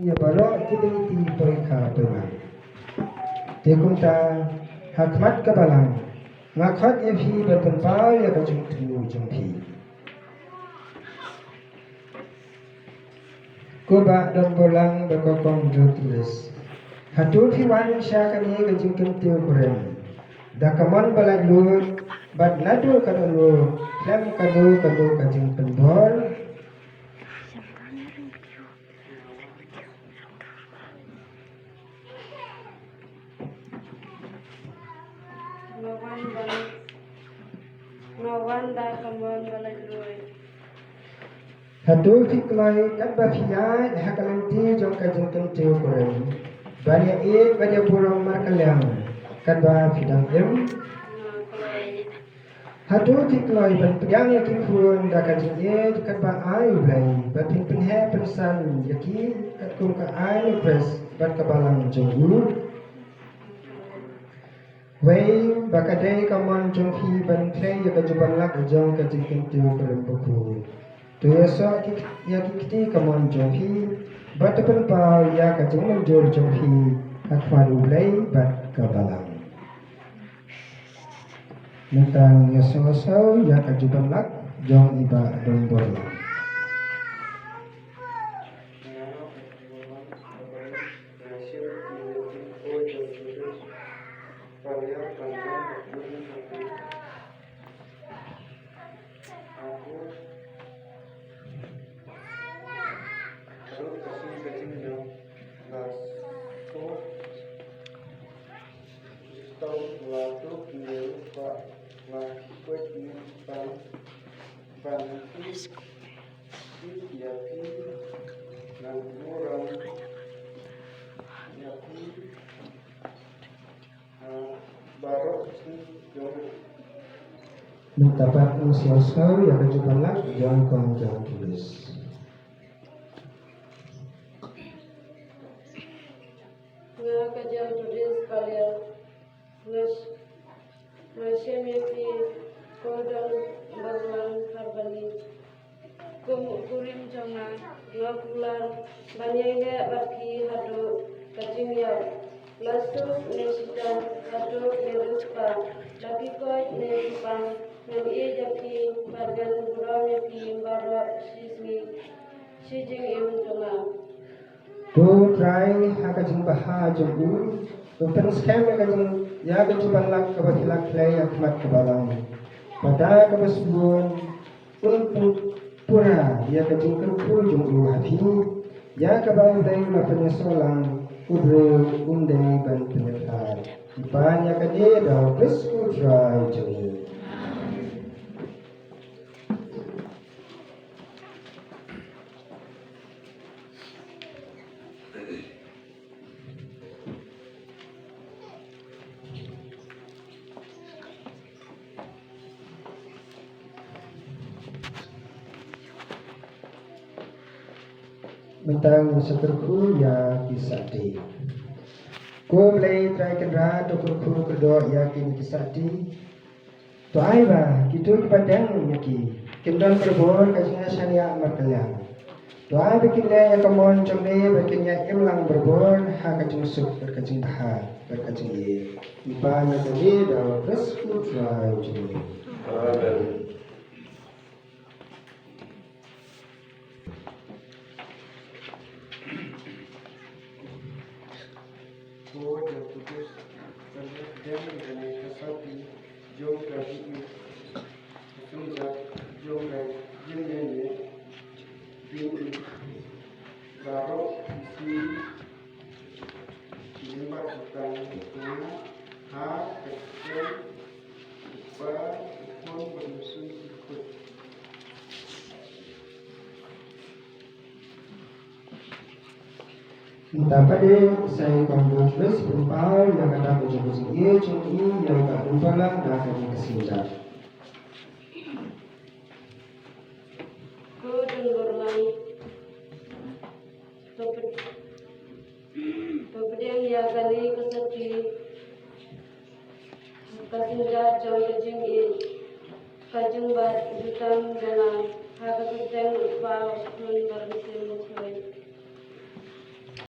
Ya balok kita ti perikha tuan. Tekunta hakmat kebalang. Ngakhat ya phi berpenpau ya kajung tu jung phi. Kuba dan bolang berkokong tulis. Hatul phi wan syakani kajung kentiu kurem. Dakamon balak lut bad nadu kadulu lam kadu kajung penbol. Ngawan dah kamuan balai luai. Hatul fiklai kat bafiyai hakalanti jong kajung kentiu kurem. Banyak banyak burung markalyang kat bafidang Hatul fiklai ban pedang yaki furun da kajung kat ba ayu blai batin penhe pensan yaki kat kum ka ayu pres bat kabalang jonggu. Wei bakadai kaman jong fi ban play ya kajuban lak jong kajung kentiu kurem buku. Tu yasa ya kiti kaman jong fi bat penpau ya kajung menjur jong fi akwaru blai bat kabalang. Mentang ya sosau ya kajuban lak jong iba dong borlang. Mendapat sosau ya kajuban lak jong kong jong tulis. Nga kajang tulis kalian Nasyamiti kodang barlang karbani kurim jonga nga pular banyaiga baki hadu kajimya lasu nesita hadu neruspa laki koi nesipang ngam ie jaki bargan burau yaki barwa shijing im jonga. Tu try hakajung baha jonggu. Tupen scam ya kajuban lak kabatilak play akmat kabalang. Pada kabasbun unput pura ya kajung kerpul jonggu hafi. Ya kabang day na penyesolang udro unday ban penyetar. Ipan ya kade daw presku try jonggu. Mentang seterku ya kisati. Ko mulai try kendra dokurku kedua ya kini kisati. To ai ba kitu padang yaki. Kendon berbor kajnya syania markalyang. To ai bikin le ya kamon jomne bikin ya imlang berbor ha kajung suk berkajung baha berkajung ye. Ipa na tadi da resku try jomne. Amen. Dapat saya konfirmasi berupa yang ada berjumpa ia cumi yang tak lupa lah dah kami kesinjar. Kodang berlang Topedang ya kali kesati kasinja jauh kajing kajing bat jutam dengan harga kajing upah menurut